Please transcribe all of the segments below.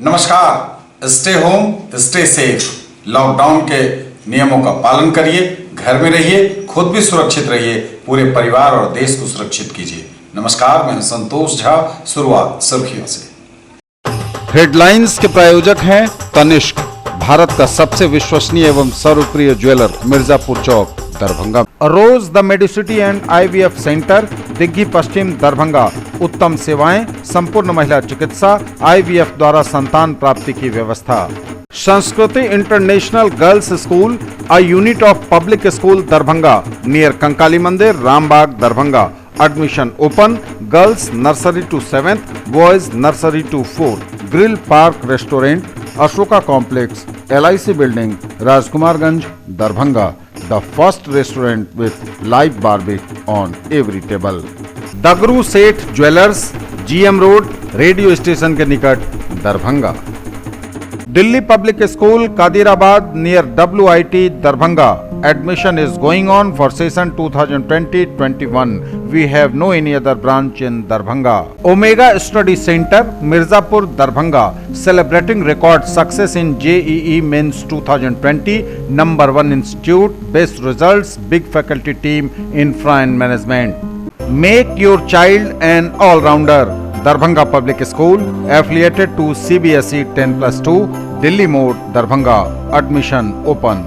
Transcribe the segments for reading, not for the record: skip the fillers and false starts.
नमस्कार। Stay home stay safe. Lockdown के नियमों का पालन करिए, घर में रहिए, खुद भी सुरक्षित रहिए, पूरे परिवार और देश को सुरक्षित कीजिए। नमस्कार, मैं संतोष झा। शुरुआत सुर्खियों से। हेडलाइंस के प्रायोजक हैं तनिष्क, भारत का सबसे विश्वसनीय एवं सर्वप्रिय jeweller, Mirzapur Chowk, Darbhanga. Rose the medicity and IVF centre, Digghi Paschim, Darbhanga. उत्तम सेवाएं, संपूर्ण महिला चिकित्सा, IVF द्वारा संतान प्राप्ति की व्यवस्था। Sanskriti international girls school, a unit of public school, Darbhanga, near Kankali Mandir, Rambagh, Darbhanga. Admission open. Girls nursery to 7th, boys nursery to 4th। Grill park restaurant, Ashoka complex, LIC building, Rajkumarganj, Darbhanga. The first restaurant with live barbecue on every table. Dagru Seth jewellers, GM road, radio station के निकट, Darbhanga. Delhi public school, Kadirabad, near WIT, Darbhanga. Admission is going on for session 2020-21. We have no any other branch in Darbhanga. Omega Study Center, Mirzapur, Darbhanga, celebrating record success in JEE Mains 2020. Number 1 institute, best results, big faculty team, infra and management. Make your child an all-rounder. Darbhanga Public School, affiliated to CBSE 10+2, Delhi Mode, Darbhanga. Admission open.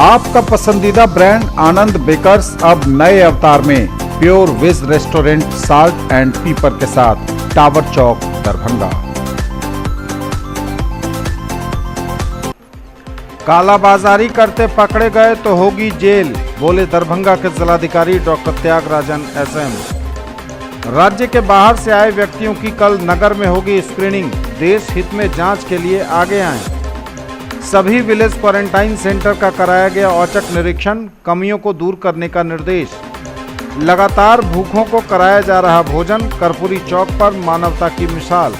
आपका पसंदीदा brand आनंद bakers अब नए अवतार में, pure veg restaurant, salt and pepper के साथ, tower चौक, दरभंगा। कालाबाजारी करते पकड़े गए तो होगी जेल, बोले दरभंगा के जिलाधिकारी डॉक्टर त्यागराजन SM। राज्य के बाहर से आए व्यक्तियों की कल नगर में होगी स्क्रीनिंग, देश हित में जांच के लिए आगे आएं। सभी विलेज क्वारंटाइन सेंटर का कराया गया औचक निरीक्षण, कमियों को दूर करने का निर्देश। लगातार भूखों को कराया जा रहा भोजन, कर्पूरी चौक पर मानवता की मिसाल।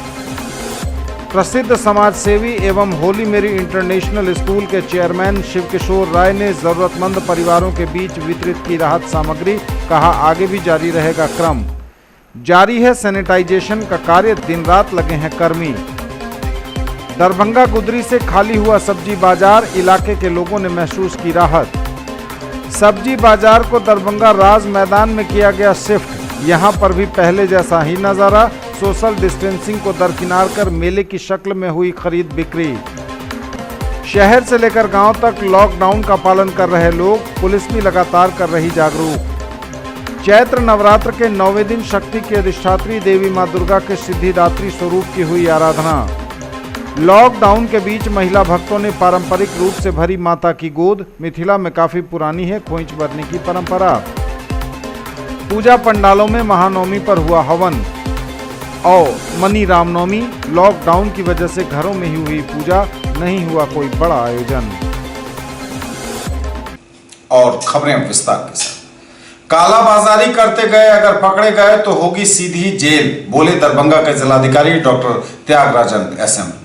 प्रसिद्ध समाज सेवी एवं होली मेरी इंटरनेशनल स्कूल के चेयरमैन शिवकिशोर राय ने जरूरतमंद परिवारों के बीच वितरित की राहत सामग्री, कहा आगे भी जारी रहेगा क्रम। जारी है सैनिटाइजेशन का कार्य, दिन रात लगे हैं कर्मी। दरभंगा गुदरी से खाली हुआ सब्जी बाजार, इलाके के लोगों ने महसूस की राहत। सब्जी बाजार को दरभंगा राज मैदान में किया गया शिफ्ट, यहां पर भी पहले जैसा ही नजारा, सोशल डिस्टेंसिंग को दरकिनार कर मेले की शक्ल में हुई खरीद बिक्री। शहर से लेकर गांव तक लॉकडाउन का पालन कर रहे लोग, पुलिस भी लगातार कर रही जागरूक। चैत्र नवरात्र के 9वें दिन शक्ति की अधिष्ठात्री देवी मां दुर्गा के सिद्धिदात्री स्वरूप की हुई आराधना। लॉकडाउन के बीच महिला भक्तों ने पारंपरिक रूप से भरी माता की गोद, मिथिला में काफी पुरानी है खोइंच भरने की परंपरा। पूजा पंडालों में महानवमी पर हुआ हवन और मनी रामनवमी, लॉकडाउन की वजह से घरों में ही हुई पूजा, नहीं हुआ कोई बड़ा आयोजन। और खबरें विस्तार के साथ। कालाबाजारी करते गए अगर पकड़े गए तो होगी सीधी जेल, बोले दरभंगा के जिलाधिकारी डॉक्टर त्यागराजन SM।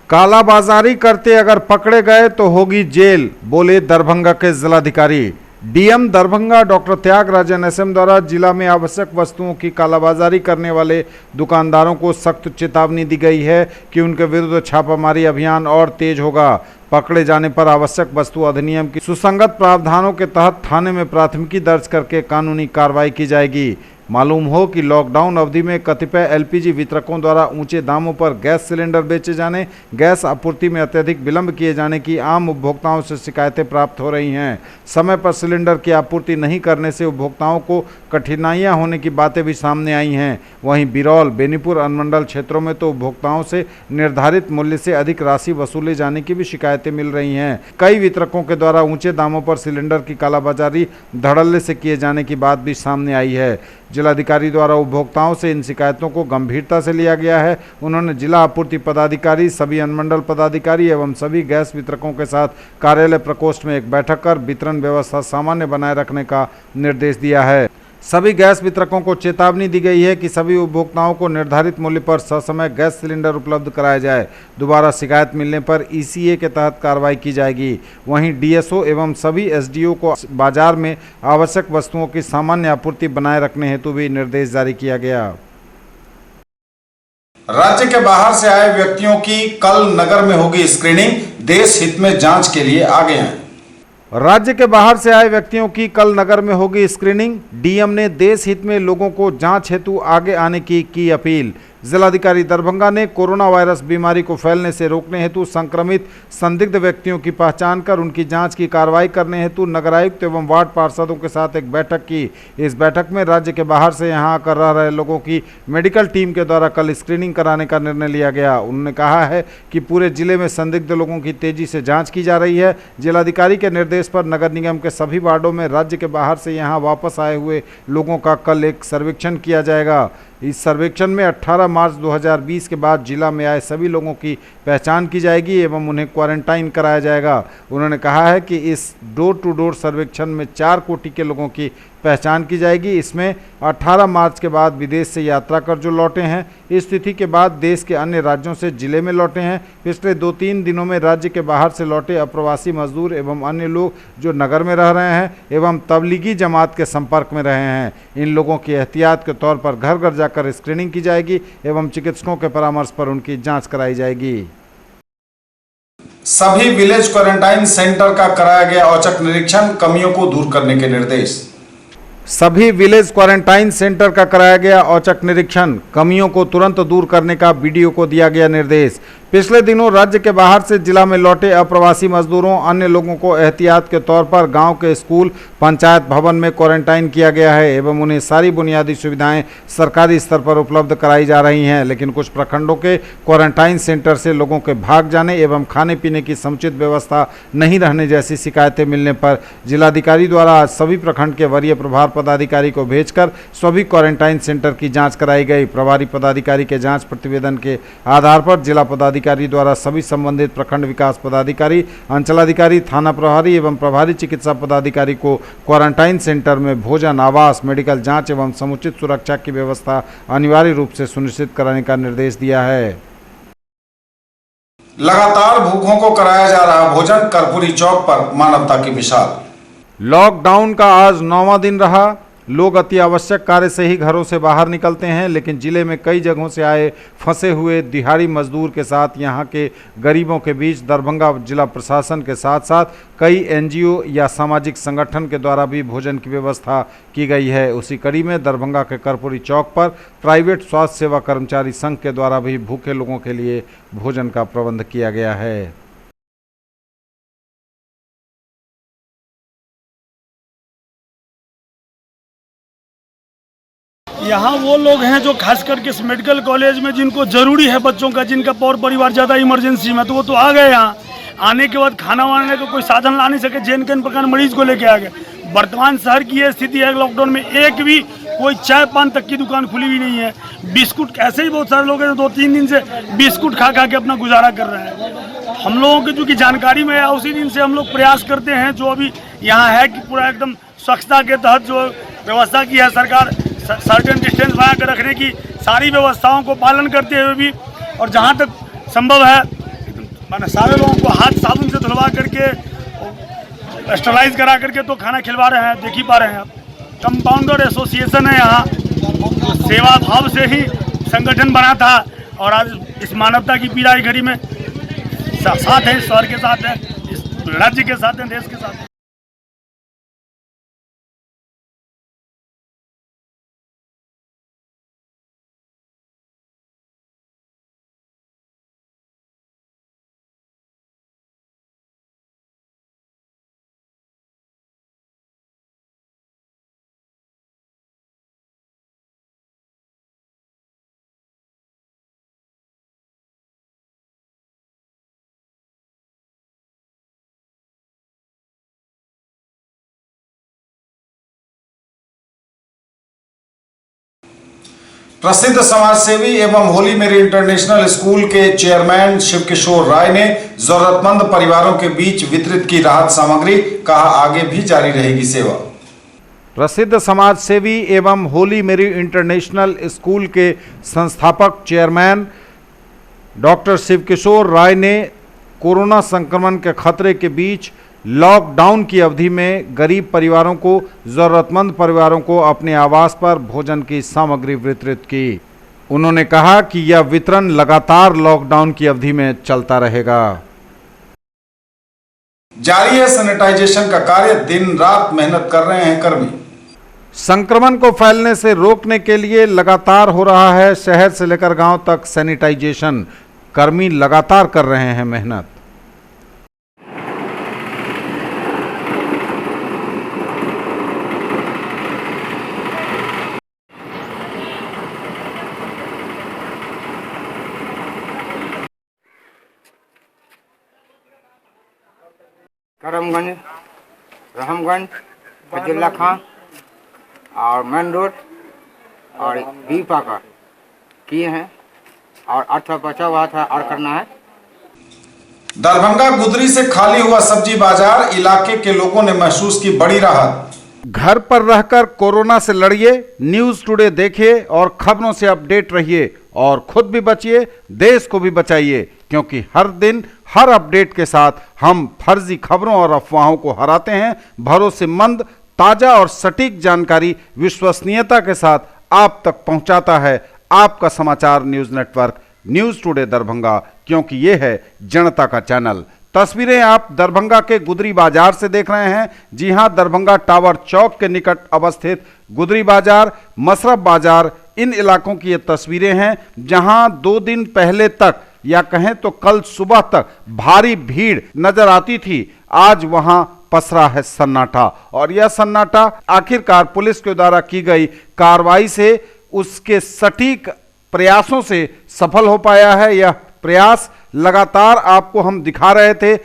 कालाबाजारी करते अगर पकड़े गए तो होगी जेल, बोले दरभंगा के जिलाधिकारी। DM Darbhanga doctor Tyagarajan SM द्वारा जिला में आवश्यक वस्तुओं की कालाबाजारी करने वाले दुकानदारों को सख्त चेतावनी दी गई है कि उनके विरुद्ध छापामारी अभियान और तेज होगा। पकड़े जाने पर आवश्यक वस्तु अधिनियम की सुसंगत प्रावधानों के तहत थाने में प्राथमिकी दर्ज करके कानूनी कार्रवाई की जाएगी। मालूम हो कि लॉकडाउन अवधि में कतिपय LPG वितरकों द्वारा ऊंचे दामों पर गैस सिलेंडर बेचे जाने, गैस आपूर्ति में अत्यधिक विलंब किए जाने की आम उपभोक्ताओं से शिकायतें प्राप्त हो रही हैं। समय पर सिलेंडर की आपूर्ति नहीं करने से उपभोक्ताओं को कठिनाइयां होने की बातें भी सामने आई हैं। वहीं बिरौल, बेनीपुर अनुमंडल क्षेत्रों में तो उपभोक्ताओं से निर्धारित मूल्य से अधिक राशि वसूले जाने की भी शिकायतें मिल रही हैं। कई वितरकों के द्वारा ऊंचे दामों पर सिलेंडर की कालाबाजारी धड़ल्ले से किए जाने की बात भी सामने आई है। जिलाधिकारी द्वारा उपभोक्ताओं से इन शिकायतों को गंभीरता से लिया गया है। उन्होंने जिला आपूर्ति पदाधिकारी, सभी अनुमंडल पदाधिकारी एवं सभी गैस वितरकों के साथ कार्यालय प्रकोष्ठ में एक बैठक कर वितरण व्यवस्था सामान्य बनाए रखने का निर्देश दिया है। सभी गैस वितरकों को चेतावनी दी गई है कि सभी उपभोक्ताओं को निर्धारित मूल्य पर ससमय गैस सिलेंडर उपलब्ध कराया जाए। दोबारा शिकायत मिलने पर ECA के तहत कार्रवाई की जाएगी। वहीं DSO एवं सभी SDO को बाजार में आवश्यक वस्तुओं की सामान्य आपूर्ति बनाए रखने हेतु भी निर्देश जारी किया गया। राज्य के बाहर से आए व्यक्तियों की कल नगर में होगी स्क्रीनिंग, देश हित में जांच के लिए आगे हैं। राज्य के बाहर से आए व्यक्तियों की कल नगर में होगी स्क्रीनिंग। डीएम ने देश हित में लोगों को जांच हेतु आगे आने की अपील। जिलाधिकारी दरभंगा ने कोरोना वायरस बीमारी को फैलने से रोकने हेतु संक्रमित संदिग्ध व्यक्तियों की पहचान कर उनकी जांच की कार्रवाई करने हेतु नगर आयुक्त एवं वार्ड पार्षदों के साथ एक बैठक की। इस बैठक में राज्य के बाहर से यहां आकर रह रहे लोगों की मेडिकल टीम के द्वारा कल स्क्रीनिंग कराने का निर्णय लिया गया। उन्होंने कहा है कि पूरे जिले में संदिग्ध लोगों की तेजी से जाँच की जा रही है। जिलाधिकारी के निर्देश पर नगर निगम के सभी वार्डों में राज्य के बाहर से यहाँ वापस आए हुए लोगों का कल एक सर्वेक्षण किया जाएगा। इस सर्वेक्षण में 18 मार्च 2020 के बाद जिला में आए सभी लोगों की पहचान की जाएगी एवं उन्हें क्वारंटाइन कराया जाएगा। उन्होंने कहा है कि इस डोर टू डोर सर्वेक्षण में 4 कोटि के लोगों की पहचान की जाएगी। इसमें 18 मार्च के बाद विदेश से यात्रा कर जो लौटे हैं, इस तिथि के बाद देश के अन्य राज्यों से जिले में लौटे हैं, पिछले 2-3 दिनों में राज्य के बाहर से लौटे अप्रवासी मजदूर एवं अन्य लोग जो नगर में रह रहे हैं एवं तबलीगी जमात के संपर्क में रहे हैं। इन लोगों की एहतियात के तौर पर घर घर जाकर स्क्रीनिंग की जाएगी एवं चिकित्सकों के परामर्श पर उनकी जाँच कराई जाएगी। सभी विलेज क्वारंटाइन सेंटर का कराया गया औचक निरीक्षण, कमियों को दूर करने के निर्देश। सभी विलेज क्वारंटाइन सेंटर का कराया गया औचक निरीक्षण, कमियों को तुरंत दूर करने का बीडीओ को दिया गया निर्देश। पिछले दिनों राज्य के बाहर से जिला में लौटे अप्रवासी मजदूरों अन्य लोगों को एहतियात के तौर पर गांव के स्कूल पंचायत भवन में क्वारंटाइन किया गया है एवं उन्हें सारी बुनियादी सुविधाएं सरकारी स्तर पर उपलब्ध कराई जा रही हैं। लेकिन कुछ प्रखंडों के क्वारंटाइन सेंटर से लोगों के भाग जाने एवं खाने पीने की समुचित व्यवस्था नहीं रहने जैसी शिकायतें मिलने पर जिलाधिकारी द्वारा आज सभी प्रखंड के वरीय प्रभार पदाधिकारी को भेजकर सभी क्वारंटाइन सेंटर की जाँच कराई गई। प्रभारी पदाधिकारी के जाँच प्रतिवेदन के आधार पर जिला पदाधिकारी द्वारा सभी संबंधित प्रखंड विकास पदाधिकारी, अंचलाधिकारी, थाना प्रभारी एवं प्रभारी चिकित्सा पदाधिकारी को क्वारंटाइन सेंटर में भोजन, आवास, मेडिकल जांच एवं समुचित सुरक्षा की व्यवस्था अनिवार्य रूप से सुनिश्चित कराने का निर्देश दिया है। लगातार भूखों को कराया जा रहा भोजन, कर्पूरी चौक पर मानवता की मिसाल। लॉकडाउन का आज 9वां दिन रहा। लोग अति आवश्यक कार्य से ही घरों से बाहर निकलते हैं, लेकिन जिले में कई जगहों से आए फंसे हुए दिहाड़ी मजदूर के साथ यहां के गरीबों के बीच दरभंगा जिला प्रशासन के साथ साथ कई एनजीओ या सामाजिक संगठन के द्वारा भी भोजन की व्यवस्था की गई है। उसी कड़ी में दरभंगा के कर्पूरी चौक पर प्राइवेट स्वास्थ्य सेवा कर्मचारी संघ के द्वारा भी भूखे लोगों के लिए भोजन का प्रबंध किया गया है। यहाँ वो लोग हैं जो खास करके इस मेडिकल कॉलेज में जिनको ज़रूरी है बच्चों का, जिनका और परिवार ज़्यादा इमरजेंसी में, तो वो तो आ गए। यहाँ आने के बाद खाना वाने का कोई साधन ला नहीं सके, जैन कन प्रकार मरीज को लेके आ गए। वर्तमान शहर की ये स्थिति है, लॉकडाउन में एक भी कोई चाय पान तक की दुकान खुली हुई नहीं है। बिस्कुट, ऐसे ही बहुत सारे लोग हैं 2-3 दिन से बिस्कुट खा के अपना गुजारा कर रहे हैं। हम लोगों की जो कि जानकारी में है, उसी दिन से हम लोग प्रयास करते हैं जो अभी यहाँ है कि पूरा एकदम स्वच्छता के तहत जो व्यवस्था की है सरकार, सर्टेन डिस्टेंस बना कर रखने की सारी व्यवस्थाओं को पालन करते हुए भी, और जहाँ तक संभव है मैंने सारे लोगों को हाथ साबुन से धुलवा करके स्टरलाइज करा करके तो खाना खिलवा रहे हैं। देख ही पा रहे हैं आप, कंपाउंडर एसोसिएशन है यहाँ, सेवा भाव से ही संगठन बना था और आज इस मानवता की पीड़ा की घड़ी में साथ है, शहर के साथ है, इस राज्य के साथ है, देश के साथ है। प्रसिद्ध समाजसेवी एवं होली मेरी इंटरनेशनल स्कूल के चेयरमैन शिवकिशोर राय ने जरूरतमंद परिवारों के बीच वितरित की राहत सामग्री, कहा आगे भी जारी रहेगी सेवा। प्रसिद्ध समाजसेवी एवं होली मेरी इंटरनेशनल स्कूल के संस्थापक चेयरमैन डॉक्टर शिवकिशोर राय ने कोरोना संक्रमण के खतरे के बीच लॉकडाउन की अवधि में गरीब परिवारों को, जरूरतमंद परिवारों को अपने आवास पर भोजन की सामग्री वितरित की। उन्होंने कहा कि यह वितरण लगातार लॉकडाउन की अवधि में चलता रहेगा। जारी है सैनिटाइजेशन का कार्य, दिन रात मेहनत कर रहे हैं कर्मी। संक्रमण को फैलने से रोकने के लिए लगातार हो रहा है शहर से लेकर गांव तक सैनिटाइजेशन। कर्मी लगातार कर रहे हैं मेहनत। करमगंज, रहमगंज, फजुल्ला खां और मेन रोड और बी पाकर किए हैं और अर्थ बचा हुआ था और करना है। दरभंगा गुदरी से खाली हुआ सब्जी बाजार, इलाके के लोगों ने महसूस की बड़ी राहत। घर पर रहकर कोरोना से लड़िए, न्यूज़ टुडे देखिए और खबरों से अपडेट रहिए और खुद भी बचिए, देश को भी बचाइए, क्योंकि हर दिन हर अपडेट के साथ हम फर्जी खबरों और अफवाहों को हराते हैं। भरोसेमंद, ताजा और सटीक जानकारी विश्वसनीयता के साथ आप तक पहुंचाता है आपका समाचार news network news today Darbhanga, क्योंकि ये है जनता का चैनल। तस्वीरें आप दरभंगा के गुदरी बाजार से देख रहे हैं। जी हां, दरभंगा टावर चौक के निकट अवस्थित गुदरी बाजार, मसरफ बाजार, इन इलाकों की ये तस्वीरें हैं जहां 2 दिन पहले तक या कहें तो कल सुबह तक भारी भीड़ नजर आती थी। आज वहां पसरा है सन्नाटा, और यह सन्नाटा आखिरकार पुलिस के द्वारा की गई कार्रवाई से, उसके सटीक प्रयासों से सफल हो पाया है। यह प्रयास लगातार आपको हम दिखा रहे थे।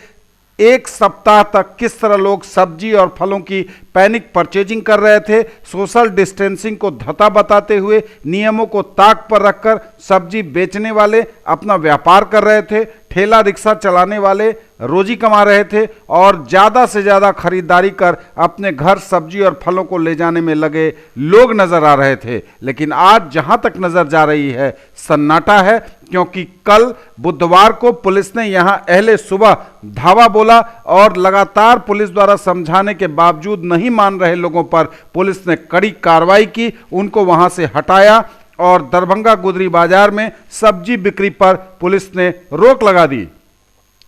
एक सप्ताह तक किस तरह लोग सब्जी और फलों की पैनिक परचेजिंग कर रहे थे, सोशल डिस्टेंसिंग को धता बताते हुए नियमों को ताक पर रखकर सब्जी बेचने वाले अपना व्यापार कर रहे थे, ठेला रिक्शा चलाने वाले रोजी कमा रहे थे और ज़्यादा से ज़्यादा खरीदारी कर अपने घर सब्जी और फलों को ले जाने में लगे लोग नज़र आ रहे थे। लेकिन आज जहां तक नज़र जा रही है सन्नाटा है, क्योंकि कल बुधवार को पुलिस ने यहां अहले सुबह धावा बोला और लगातार पुलिस द्वारा समझाने के बावजूद नहीं मान रहे लोगों पर पुलिस ने कड़ी कार्रवाई की, उनको वहां से हटाया और दरभंगा गुदरी बाजार में सब्जी बिक्री पर पुलिस ने रोक लगा दी।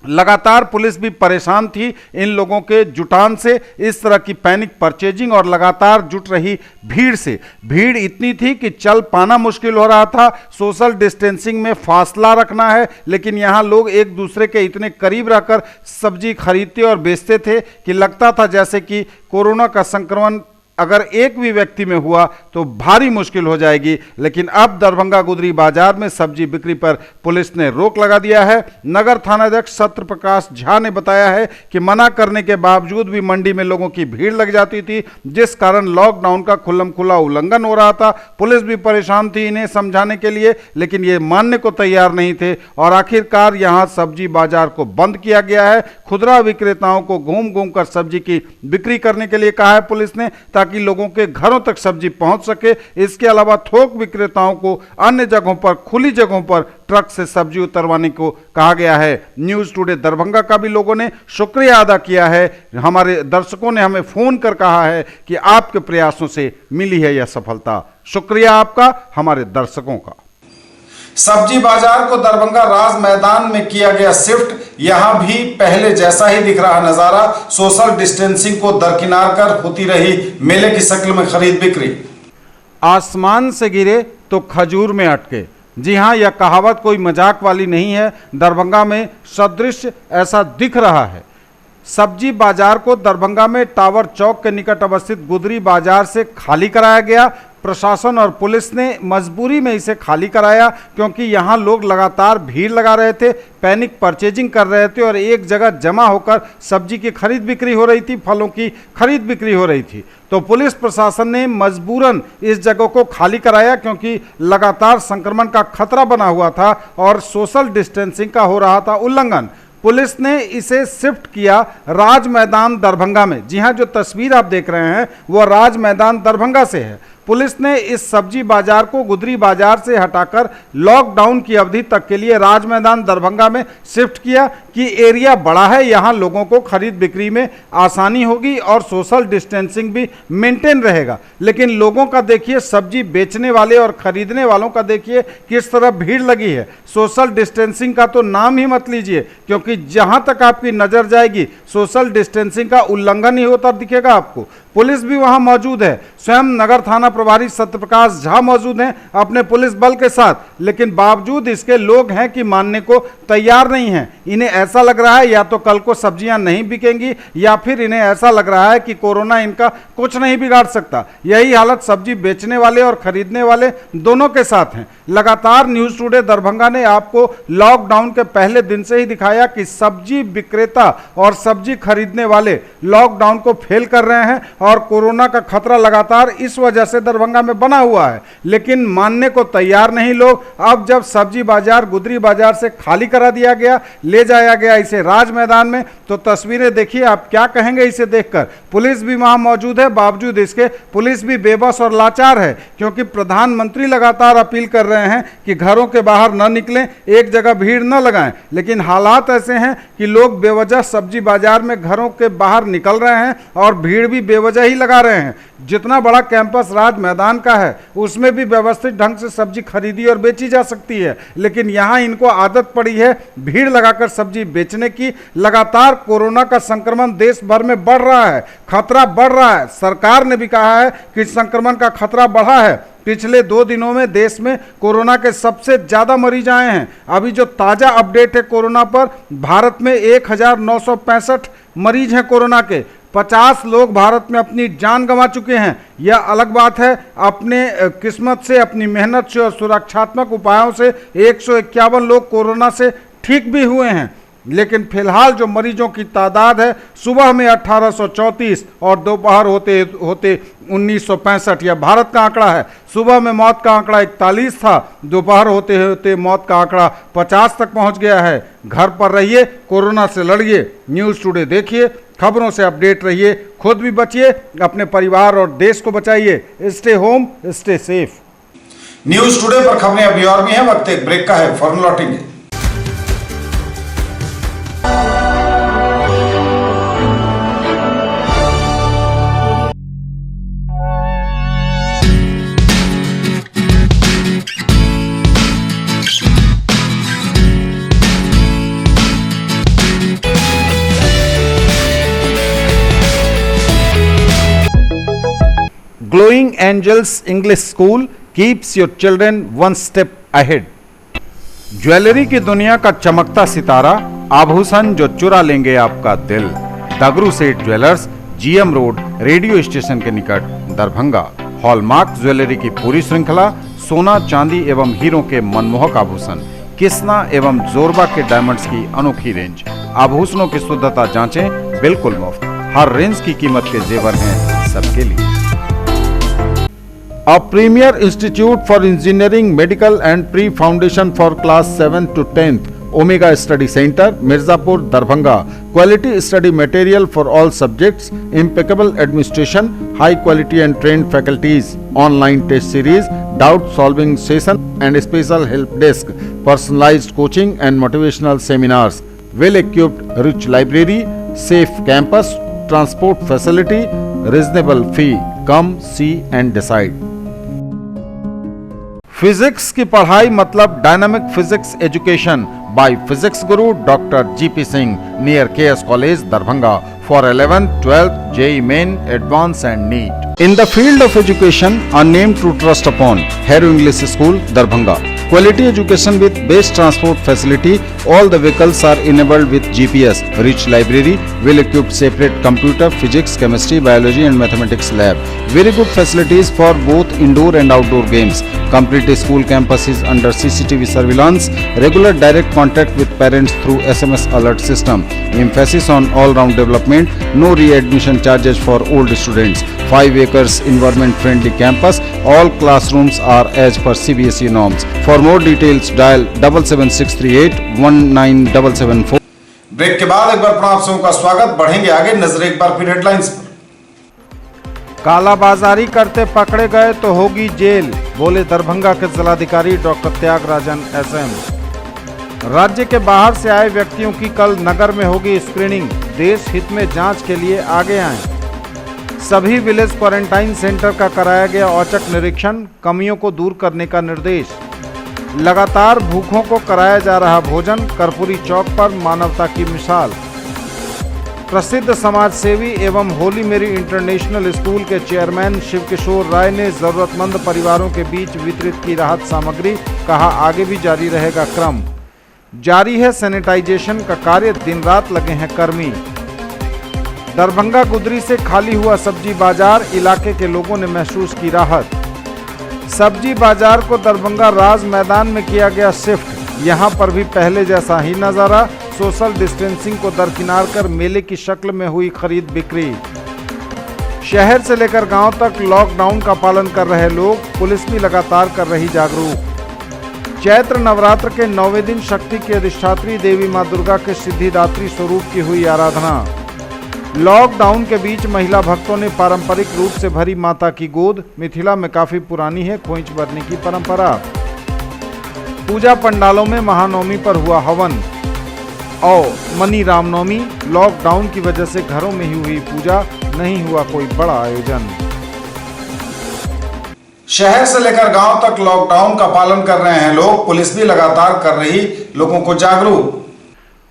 लगातार पुलिस भी परेशान थी इन लोगों के जुटान से, इस तरह की पैनिक परचेजिंग और लगातार जुट रही भीड़ से। भीड़ इतनी थी कि चल पाना मुश्किल हो रहा था। सोशल डिस्टेंसिंग में फासला रखना है, लेकिन यहाँ लोग एक दूसरे के इतने करीब रहकर सब्जी खरीदते और बेचते थे कि लगता था जैसे कि कोरोना का संक्रमण अगर एक भी व्यक्ति में हुआ तो भारी मुश्किल हो जाएगी। लेकिन अब दरभंगा गुदरी बाजार में सब्जी बिक्री पर पुलिस ने रोक लगा दिया है। नगर थानाध्यक्ष सत्र प्रकाश झा ने बताया है कि मना करने के बावजूद भी मंडी में लोगों की भीड़ लग जाती थी, जिस कारण लॉकडाउन का खुल्लम-खुल्ला उल्लंघन हो रहा था। पुलिस भी परेशान थी इन्हें समझाने के लिए, लेकिन ये मानने को तैयार नहीं थे और आखिरकार यहाँ सब्जी बाजार को बंद किया गया है। खुदरा विक्रेताओं को घूम घूम कर सब्जी की बिक्री करने के लिए कहा है पुलिस ने, ताकि लोगों के घरों तक सब्जी पहुंच सके। इसके अलावा थोक विक्रेताओं को अन्य जगहों पर, खुली जगहों पर ट्रक से सब्जी उतरवाने को कहा गया है। न्यूज़ टुडे दरभंगा का भी लोगों ने शुक्रिया अदा किया है। हमारे दर्शकों ने हमें फोन कर कहा है कि आपके प्रयासों से मिली है यह सफलता। शुक्रिया आपका, हमारे दर्शकों का। सब्जी बाजार को दरभंगा राज मैदान में किया गया शिफ्ट, यहां भी पहले जैसा ही दिख रहा नजारा। सोशल डिस्टेंसिंग को दरकिनार कर होती रही मेले की शक्ल में खरीद बिक्री। आसमान से गिरे तो खजूर में अटके। जी हां, यह कहावत कोई मजाक वाली नहीं है। दरभंगा में सदृश ऐसा दिख रहा है। सब्जी बाजार को दरभंगा में टावर चौक के निकट अवस्थित गुदरी बाजार से खाली कराया गया। प्रशासन और पुलिस ने मजबूरी में इसे खाली कराया, क्योंकि यहाँ लोग लगातार भीड़ लगा रहे थे, पैनिक परचेजिंग कर रहे थे और एक जगह जमा होकर सब्जी की खरीद बिक्री हो रही थी, फलों की खरीद बिक्री हो रही थी। तो पुलिस प्रशासन ने मजबूरन इस जगह को खाली कराया, क्योंकि लगातार संक्रमण का खतरा बना हुआ था और सोशल डिस्टेंसिंग का हो रहा था उल्लंघन। पुलिस ने इसे शिफ्ट किया राज मैदान दरभंगा में। जी हां, जो तस्वीर आप देख रहे हैं वो राज मैदान दरभंगा से है। पुलिस ने इस सब्जी बाजार को गुदरी बाजार से हटाकर लॉकडाउन की अवधि तक के लिए राज मैदान दरभंगा में शिफ्ट किया कि एरिया बड़ा है, यहां लोगों को खरीद बिक्री में आसानी होगी और सोशल डिस्टेंसिंग भी मेंटेन रहेगा। लेकिन लोगों का देखिए, सब्जी बेचने वाले और खरीदने वालों का देखिए किस तरह भीड़ लगी है। सोशल डिस्टेंसिंग का तो नाम ही मत लीजिए, क्योंकि जहां तक आपकी नजर जाएगी सोशल डिस्टेंसिंग का उल्लंघन ही होता दिखेगा आपको। पुलिस भी वहां मौजूद है, स्वयं नगर थाना प्रभारी सत्यप्रकाश झा मौजूद हैं अपने पुलिस बल के साथ, लेकिन बावजूद इसके लोग हैं कि मानने को तैयार नहीं हैं। इन्हें ऐसा लग रहा है या तो कल को सब्जियां नहीं बिकेंगी या फिर इन्हें ऐसा लग रहा है कि कोरोना इनका कुछ नहीं बिगाड़ सकता। यही हालत सब्जी बेचने वाले और खरीदने वाले दोनों के साथ हैं। लगातार न्यूज टुडे दरभंगा ने आपको लॉकडाउन के पहले दिन से ही दिखाया कि सब्जी विक्रेता और सब्जी खरीदने वाले लॉकडाउन को फेल कर रहे हैं और कोरोना का खतरा लगातार इस वजह से दरभंगा में बना हुआ है। लेकिन मानने को तैयार नहीं लोग। अब जब सब्जी बाजार गुदरी बाजार से खाली करा दिया गया, ले जाया गया इसे राज मैदान में, तो तस्वीरें देखिए, आप क्या कहेंगे इसे देखकर। पुलिस भी वहां मौजूद है, बावजूद इसके पुलिस भी बेबस और लाचार है, क्योंकि प्रधानमंत्री लगातार अपील कर रहे हैं कि घरों के बाहर न निकलें, एक जगह भीड़ न लगाएं। लेकिन हालात ऐसे हैं कि लोग बेवजह सब्जी बाजार में घरों के बाहर निकल रहे हैं और भीड़ भी बेवजह ही लगा रहे हैं। जितना बड़ा कैंपस राज मैदान का है उसमें भी व्यवस्थित ढंग से सब्जी खरीदी और बेची जा सकती है, लेकिन यहां इनको आदत पड़ी है भीड़ लगाकर सब्जी बेचने की। लगातार कोरोना का संक्रमण देश भर में बढ़ रहा है, खतरा बढ़ रहा है। सरकार ने भी कहा है कि संक्रमण का खतरा बढ़ा है। पिछले 2 दिनों में देश में कोरोना के सबसे ज्यादा मरीज आए हैं। अभी जो ताजा अपडेट है कोरोना पर, भारत में 1965 मरीज हैं कोरोना के। 50 लोग भारत में अपनी जान गंवा चुके हैं। यह अलग बात है, अपने किस्मत से, अपनी मेहनत से और सुरक्षात्मक उपायों से 151 लोग कोरोना से ठीक भी हुए हैं। लेकिन फिलहाल जो मरीजों की तादाद है, सुबह में 1834 और दोपहर होते होते 1965, यह भारत का आंकड़ा है। सुबह में मौत का आंकड़ा 41 था, दोपहर होते होते मौत का आंकड़ा 50 तक पहुंच गया है। घर पर रहिए, कोरोना से लड़िए, न्यूज़ टुडे देखिए, खबरों से अपडेट रहिए, खुद भी बचिए, अपने परिवार और देश को बचाइए। Stay home, stay safe. News today पर खबरें अभी और भी हैं, वक्त एक ब्रेक का है, फौरन लौटेंगे। Glowing Angels English School keeps your children one step ahead. Jewellery की दुनिया का चमकता सितारा, आभूषण जो चुरा लेंगे आपका दिल। दगरू Seth jewellers, GM road, radio station के निकट, दरभंगा। हॉलमार्क ज्वेलरी की पूरी श्रृंखला, सोना चांदी एवं हीरों के मनमोहक आभूषण, किस्ना एवं जोरबा के डायमंड्स की अनोखी रेंज। आभूषणों की शुद्धता जांचें, बिल्कुल मुफ्त। हर रेंज की कीमत के जेवर हैं सबके लिए। A premier institute for engineering, medical and pre-foundation for class 7 to 10th, Omega Study Center, Mirzapur, Darbhanga. Quality study material for all subjects, impeccable administration, high quality and trained faculties, online test series, doubt solving session and special help desk, personalized coaching and motivational seminars, well equipped rich library, safe campus, transport facility, reasonable fee. Come see and decide. Physics की पढ़ाई मतलब dynamic physics education by physics Guru doctor GP Singh, near KS college, Darbhanga, for 11th, 12th, JEE Main, Advanced and NEET. In the field of education, a name to trust upon, Harrow English School, Darbhanga. Quality education with best transport facility. All the vehicles are enabled with GPS. Rich library, well-equipped separate computer, physics, chemistry, biology and mathematics lab. Very good facilities for both indoor and outdoor games. Complete school campus is under CCTV surveillance. Regular direct contact with parents through SMS alert system. Emphasis on all-round development. No re-admission charges for old students. 5 acres environment-friendly campus. All classrooms are as per CBSE norms. For more details, dial 77638 19774. Break के बाद एक बार पुनः आप सबों का स्वागत। बढ़ेंगे आगे, नजर एक बार फिर हेडलाइंस पर। कालाबाजारी करते पकड़े गए तो होगी जेल, बोले दरभंगा के जिलाधिकारी डॉक्टर त्यागराजन एसएम। राज्य के बाहर से आए व्यक्तियों की कल नगर में होगी स्क्रीनिंग, देश हित में जांच के लिए आगे आएं। सभी विलेज क्वारंटाइन सेंटर का कराया गया औचक निरीक्षण, कमियों को दूर करने का निर्देश। लगातार भूखों को कराया जा रहा भोजन, कर्पूरी चौक पर मानवता की मिसाल। प्रसिद्ध समाजसेवी एवं होली मेरी इंटरनेशनल स्कूल के चेयरमैन शिवकिशोर राय ने जरूरतमंद परिवारों के बीच वितरित की राहत सामग्री, कहा आगे भी जारी रहेगा क्रम। जारी है सैनिटाइजेशन का कार्य, दिन रात लगे हैं कर्मी। दरभंगा गुदरी से खाली हुआ सब्जी बाजार, इलाके के लोगों ने महसूस की राहत। सब्जी बाजार को दरभंगा राज मैदान में किया गया शिफ्ट, यहां पर भी पहले जैसा ही नजारा, सोशल डिस्टेंसिंग को दरकिनार कर मेले की शक्ल में हुई खरीद बिक्री। शहर से लेकर गांव तक लॉकडाउन का पालन कर रहे लोग, पुलिस भी लगातार कर रही जागरूक। चैत्र नवरात्र के 9वें दिन शक्ति की अधिष्ठात्री देवी मां दुर्गा के सिद्धिदात्री स्वरूप की हुई आराधना। लॉकडाउन के बीच महिला भक्तों ने पारंपरिक रूप से भरी माता की गोद, मिथिला में काफी पुरानी है खोइंच भरने की परंपरा। पूजा पंडालों में महानवमी पर हुआ हवन और मनी रामनवमी, लॉकडाउन की वजह से घरों में ही हुई पूजा, नहीं हुआ कोई बड़ा आयोजन। शहर से लेकर गांव तक लॉकडाउन का पालन कर रहे हैं लोग, पुलिस भी लगातार कर रही लोगों को जागरूक।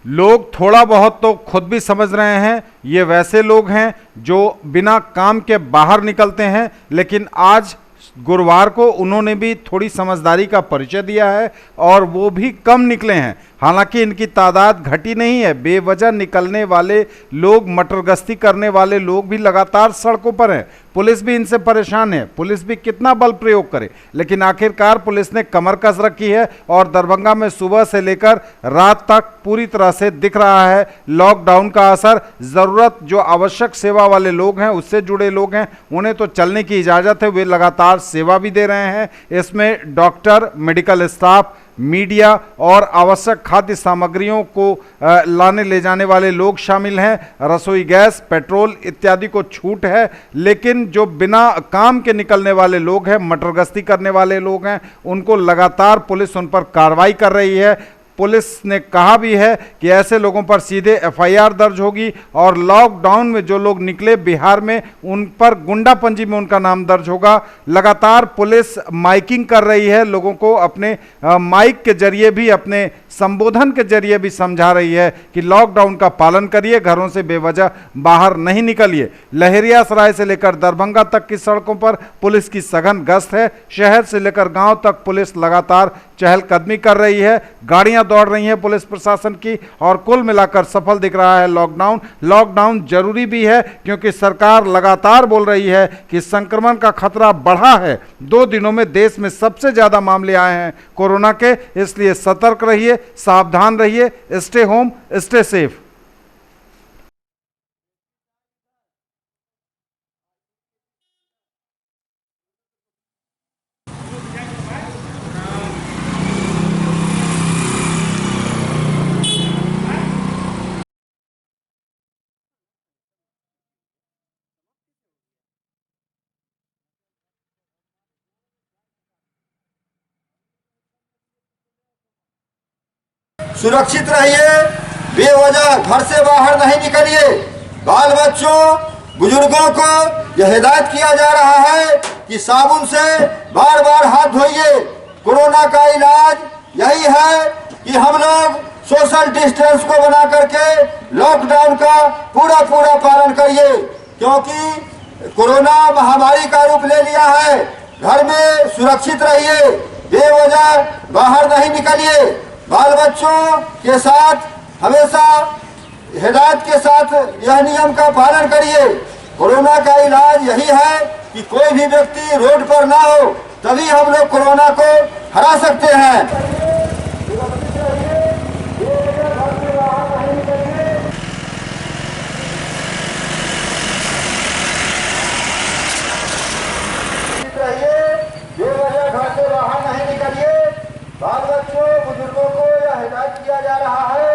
लोग थोड़ा बहुत तो खुद भी समझ रहे हैं, ये वैसे लोग हैं जो बिना काम के बाहर निकलते हैं, लेकिन आज गुरुवार को उन्होंने भी थोड़ी समझदारी का परिचय दिया है और वो भी कम निकले हैं। हालांकि इनकी तादाद घटी नहीं है, बेवजह निकलने वाले लोग, मटर गश्ती करने वाले लोग भी लगातार सड़कों पर हैं। पुलिस भी इनसे परेशान है, पुलिस भी कितना बल प्रयोग करे, लेकिन आखिरकार पुलिस ने कमर कस रखी है और दरभंगा में सुबह से लेकर रात तक पूरी तरह से दिख रहा है लॉकडाउन का असर। जरूरत जो आवश्यक सेवा वाले लोग हैं, उससे जुड़े लोग हैं, उन्हें तो चलने की इजाजत है, वे लगातार सेवा भी दे रहे हैं। इसमें डॉक्टर, मेडिकल स्टाफ, मीडिया और आवश्यक खाद्य सामग्रियों को लाने ले जाने वाले लोग शामिल हैं। रसोई गैस, पेट्रोल इत्यादि को छूट है, लेकिन जो बिना काम के निकलने वाले लोग हैं, मटर गश्ती करने वाले लोग हैं, उनको लगातार पुलिस उन पर कार्रवाई कर रही है। पुलिस ने कहा भी है कि ऐसे लोगों पर सीधे एफआईआर दर्ज होगी और लॉकडाउन में जो लोग निकले बिहार में, उन पर गुंडा पंजी में उनका नाम दर्ज होगा। लगातार पुलिस माइकिंग कर रही है, लोगों को अपने माइक के जरिए भी, अपने संबोधन के जरिए भी समझा रही है कि लॉकडाउन का पालन करिए, घरों से बेवजह बाहर नहीं निकलिए। लहेरियासराय से लेकर दरभंगा तक की सड़कों पर पुलिस की सघन गश्त है। शहर से लेकर गांव तक पुलिस लगातार चहलकदमी कर रही है, गाड़ियां दौड़ रही हैं पुलिस प्रशासन की, और कुल मिलाकर सफल दिख रहा है लॉकडाउन। लॉकडाउन जरूरी भी है क्योंकि सरकार लगातार बोल रही है कि संक्रमण का खतरा बढ़ा है। 2 दिनों में देश में सबसे ज्यादा मामले आए हैं कोरोना के, इसलिए सतर्क रहिए, सावधान रहिए, स्टे होम, स्टे सेफ। सुरक्षित रहिए, बेवजह घर से बाहर नहीं निकलिए। बाल बच्चों, बुजुर्गों को यह हिदायत किया जा रहा है कि साबुन से बार बार हाथ धोइए। कोरोना का इलाज यही है कि हम लोग सोशल डिस्टेंस को बना करके लॉकडाउन का पूरा पालन करिए, क्योंकि कोरोना महामारी का रूप ले लिया है। घर में सुरक्षित रहिए, बेवजह बाहर नहीं निकलिए। बाल बच्चों के साथ हमेशा हिदायत के साथ यह नियम का पालन करिए। कोरोना का इलाज यही है कि कोई भी व्यक्ति रोड पर ना हो, तभी हम लोग कोरोना को हरा सकते हैं। बाल बच्चों, बुजुर्गों को यह हिदायत किया जा रहा है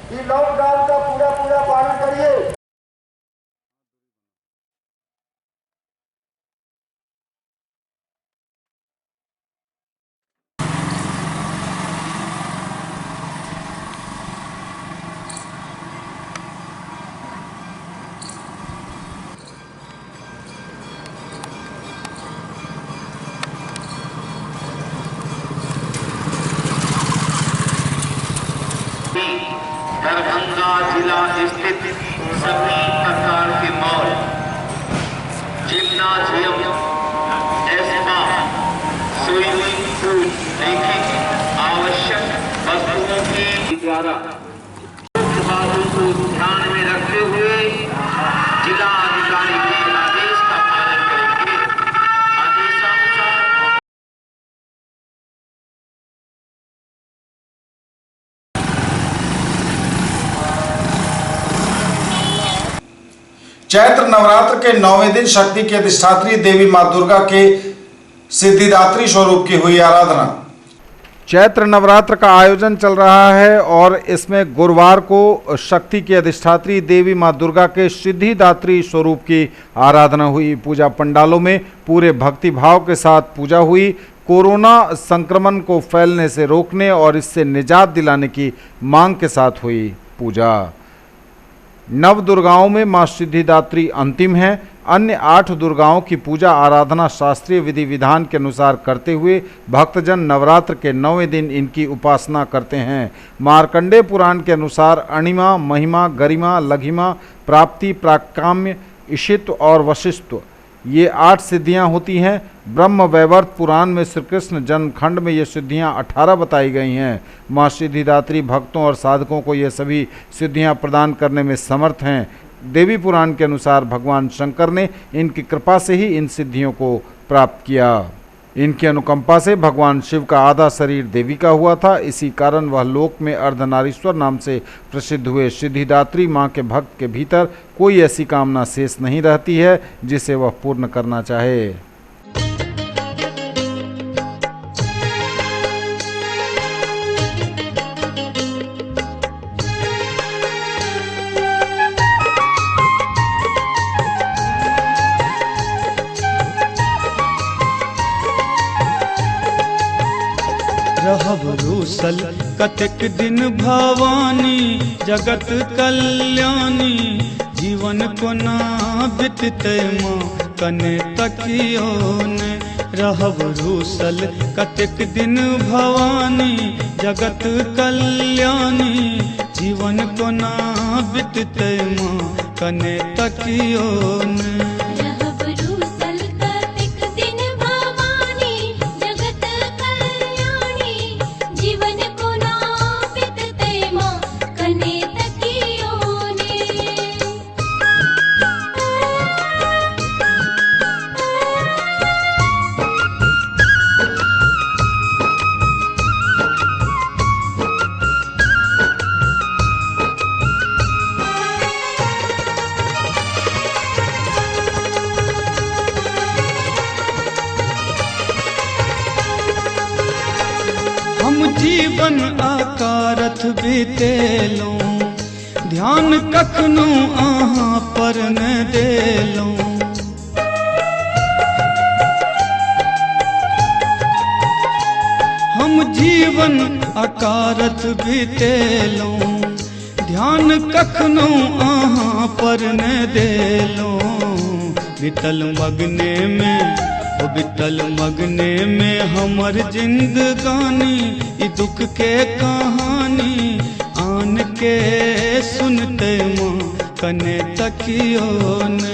कि लॉकडाउन का पूरा पालन करिए। जिला स्थित सभी प्रकार के mall, gymnasium, spa, swimming pool ranking आवश्यक वस्तुओं के द्वारा बातों को ध्यान में रखते हुए जिला अधिकारी के आदेश का पालन करेंगे। आदेशानुसार चैत्र नवरात्र के 9वें दिन शक्ति की अधिष्ठात्री देवी मां दुर्गा के सिद्धिदात्री स्वरूप की हुई आराधना। चैत्र नवरात्र का आयोजन चल रहा है और इसमें गुरुवार को शक्ति की अधिष्ठात्री देवी मां दुर्गा के सिद्धिदात्री स्वरूप की आराधना हुई। पूजा पंडालों में पूरे भक्ति भाव के साथ पूजा हुई। कोरोना संक्रमण को फैलने से रोकने और इससे निजात दिलाने की मांग के साथ हुई पूजा। नव दुर्गाओं में मां सिद्धिदात्री अंतिम है। अन्य 8 दुर्गाओं की पूजा आराधना शास्त्रीय विधि विधान के अनुसार करते हुए भक्तजन नवरात्र के 9वें दिन इनकी उपासना करते हैं। मार्कंडेय पुराण के अनुसार अणिमा, महिमा, गरिमा, लघिमा, प्राप्ति, प्राकाम्य, ईशित्व और वशिष्ठ ये 8 सिद्धियां होती हैं। ब्रह्म वैवर्त पुराण में श्री कृष्ण जन्मखंड में ये सिद्धियां 18 बताई गई हैं। मां सिद्धिदात्री भक्तों और साधकों को ये सभी सिद्धियां प्रदान करने में समर्थ हैं। देवी पुराण के अनुसार भगवान शंकर ने इनकी कृपा से ही इन सिद्धियों को प्राप्त किया। इनकी अनुकंपा से भगवान शिव का आधा शरीर देवी का हुआ था। इसी कारण वह लोक में अर्धनारीश्वर नाम से प्रसिद्ध हुए। सिद्धिदात्री मां के भक्त के भीतर कोई ऐसी कामना शेष नहीं रहती है जिसे वह पूर्ण करना चाहे। रहब रूसल कतेक दिन भवानी जगत कल्याणी, जीवन कोना बितते माँ कने तकियो ने। रहब रूसल कतेक दिन भवानी जगत कल्याणी, जीवन कोना बितते माँ कने तकियो ने। हम जीवन आकारथ बीतेलूं, ध्यान कखनो अहाँ पर न देलूं। हम जीवन आकारथ बीतेलूं, ध्यान कखनो अहाँ पर न देलूं। बीतल मगने में बीतल मगने में हमर जिंदगानी, ई दुख के कहानी आन के सुनते माँ कने तकियो ने।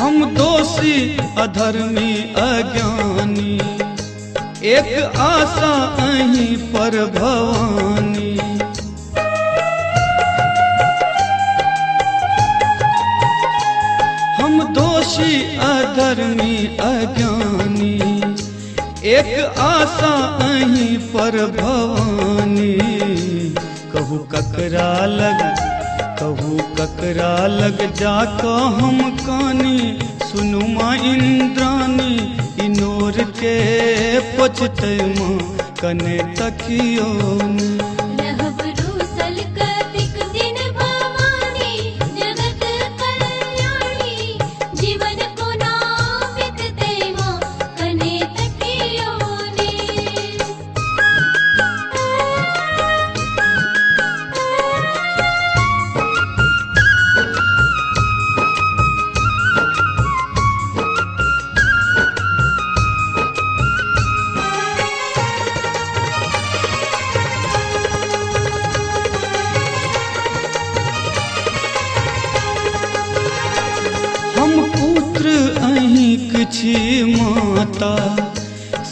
हम दोषी अधर्मी अज्ञानी, एक आशा अहीं पर भवानी। हम दोषी अधर्मी अज्ञानी, एक आशा अहीं पर भवानी। कहू ककरा लग कहू ककरा लग जाको हम कानी, सुनु माँ इंद्रानी इनोर के पचते माँ कने तकियो ने।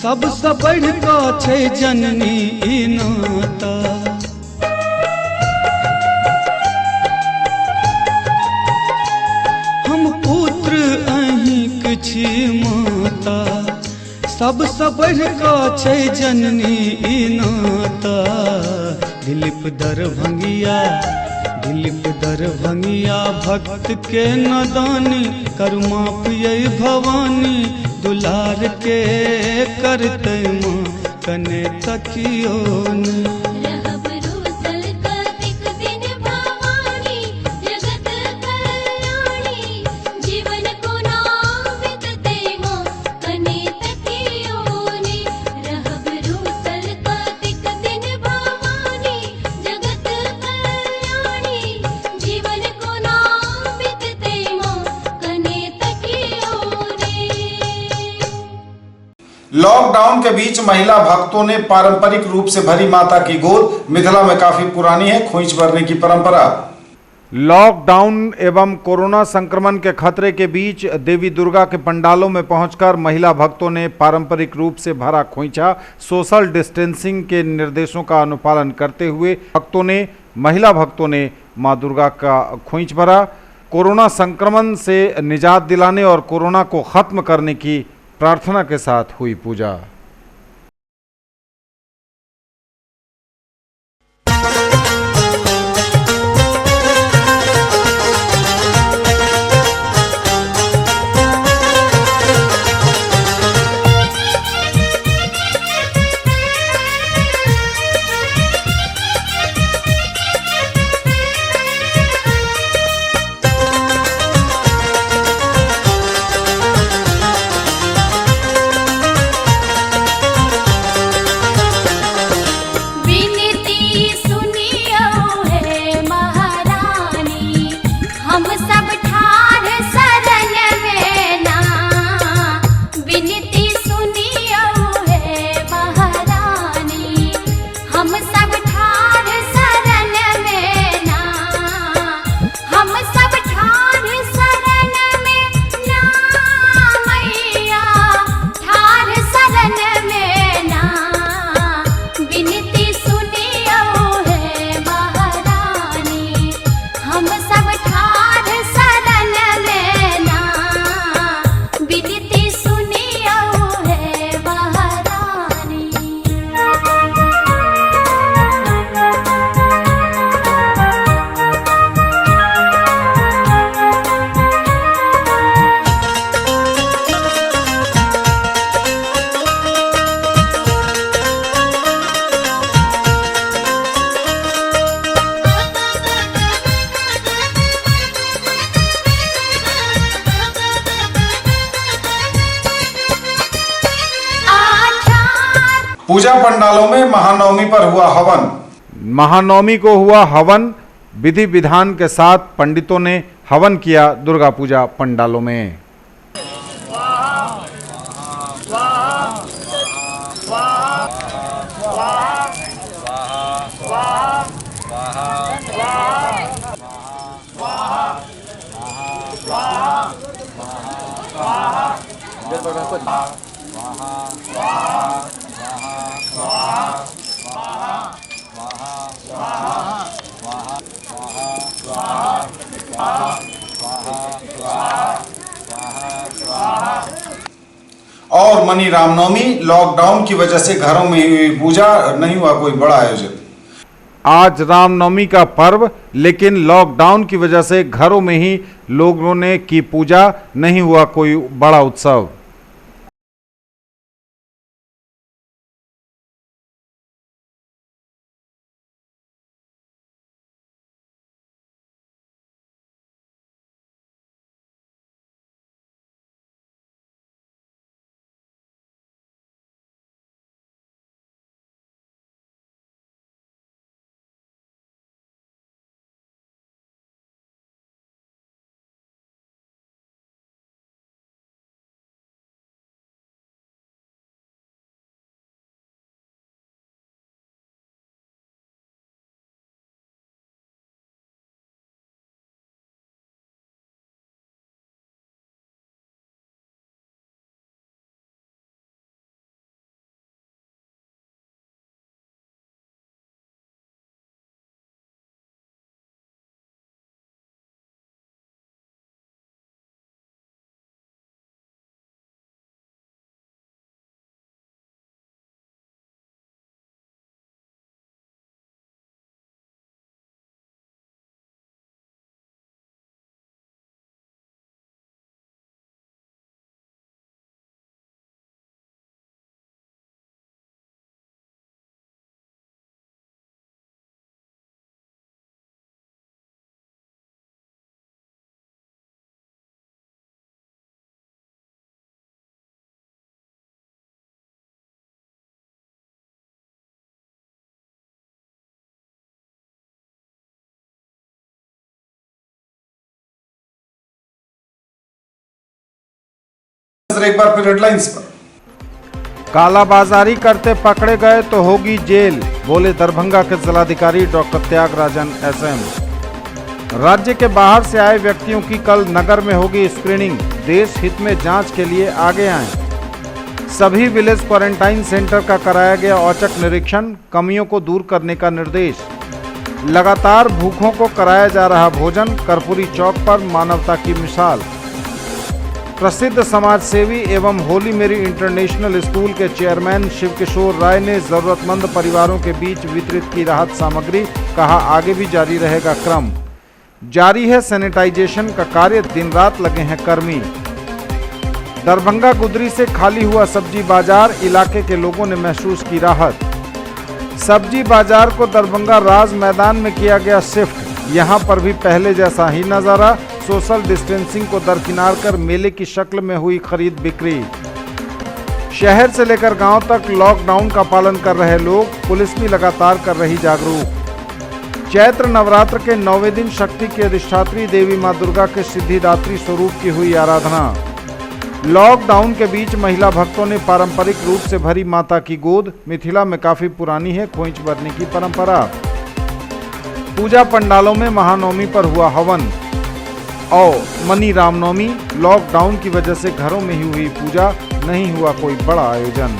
सबसे बढ़ कऽ छै जननी ई नाता। हम पुत्र अहींक छी माता, सबसे बढ़ कऽ छै जननी ई नाता। दिलीप दरभंगिया भक्त के नदानी, करुमा पियै भवानी दुलार के करतै माँ कने तकियो नहीं। लॉकडाउन के बीच महिला भक्तों ने पारंपरिक रूप से भरी माता की गोद। मिथिला में काफी पुरानी है खोइंच भरने की परंपरा। लॉकडाउन एवं कोरोना संक्रमण के खतरे के बीच देवी दुर्गा के पंडालों में पहुंचकर महिला भक्तों ने पारंपरिक रूप से भरा खोइंचा। सोशल डिस्टेंसिंग के निर्देशों का अनुपालन करते हुए महिला भक्तों ने मां दुर्गा का खोइंच भरा। कोरोना संक्रमण से निजात दिलाने और कोरोना को खत्म करने की प्रार्थना के साथ हुई पूजा। पूजा पंडालों में महानवमी पर हुआ हवन। महानवमी को हुआ हवन। विधि विधान के साथ पंडितों ने हवन किया दुर्गा पूजा पंडालों में। और मनी रामनवमी, लॉकडाउन की वजह से घरों में हुई पूजा, नहीं हुआ कोई बड़ा आयोजन। आज रामनवमी का पर्व, लेकिन लॉकडाउन की वजह से घरों में ही लोगों ने की पूजा, नहीं हुआ कोई बड़ा उत्सव। एक बार फिर हेडलाइंस पर। कालाबाजारी करते पकड़े गए तो होगी जेल, बोले दरभंगा के जिलाधिकारी डॉक्टर त्यागराजन एसएम। राज्य के बाहर से आए व्यक्तियों की कल नगर में होगी स्क्रीनिंग, देश हित में जांच के लिए आगे आएं। सभी विलेज क्वारंटाइन सेंटर का कराया गया औचक निरीक्षण, कमियों को दूर करने का निर्देश। लगातार भूखों को कराया जा रहा भोजन, कर्पूरी चौक पर मानवता की मिसाल। प्रसिद्ध समाज सेवी एवं होली मेरी इंटरनेशनल स्कूल के चेयरमैन शिवकिशोर राय ने जरूरतमंद परिवारों के बीच वितरित की राहत सामग्री, कहा आगे भी जारी रहेगा क्रम। जारी है सैनिटाइजेशन का कार्य, दिन रात लगे हैं कर्मी। दरभंगा गुदरी से खाली हुआ सब्जी बाजार, इलाके के लोगों ने महसूस की राहत। सब्जी बाजार को दरभंगा राज मैदान में किया गया शिफ्ट, यहां पर भी पहले जैसा ही नजारा। सोशल डिस्टेंसिंग को दरकिनार कर मेले की शक्ल में हुई खरीद बिक्री। शहर से लेकर गांव तक लॉकडाउन का पालन कर रहे लोग, पुलिस भी लगातार कर रही जागरूक। चैत्र नवरात्र के 9वें दिन शक्ति की अधिष्ठात्री देवी मां दुर्गा के सिद्धिदात्री स्वरूप की हुई आराधना। लॉकडाउन के बीच महिला भक्तों ने पारंपरिक रूप से भरी माता की गोद। मिथिला में काफी पुरानी है खोइंच भरने की परंपरा। पूजा पंडालों में महानवमी पर हुआ हवन और मनी रामनवमी। लॉकडाउन की वजह से घरों में ही हुई पूजा, नहीं हुआ कोई बड़ा आयोजन।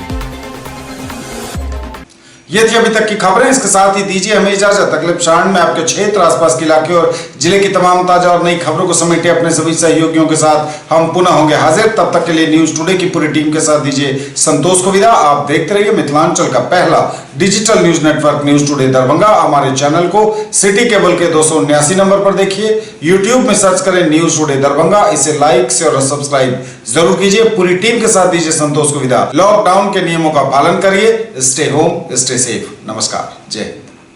ये थी अभी तक की खबरें, इसके साथ ही दीजिए हमें इजाजत। अगले क्षण में आपके क्षेत्र, आसपास के इलाके और जिले की तमाम ताजा और नई खबरों को समेटे अपने सभी सहयोगियों के साथ हम पुनः होंगे हाजिर। तब तक के लिए न्यूज टुडे की पूरी टीम के साथ दीजिए संतोष को विदा। आप देखते रहिए मिथिलांचल का पहला digital news network news today Darbhanga. हमारे चैनल को सिटी केबल के 279 नंबर पर देखिए, यूट्यूब में सर्च करें न्यूज टुडे दरभंगा। इसे लाइक शेयर और सब्सक्राइब जरूर कीजिए। पूरी टीम के साथ दीजिए संतोष को विदा। लॉकडाउन के नियमों का पालन करिए, स्टे होम स्टे सेफ। नमस्कार, जय हिंद।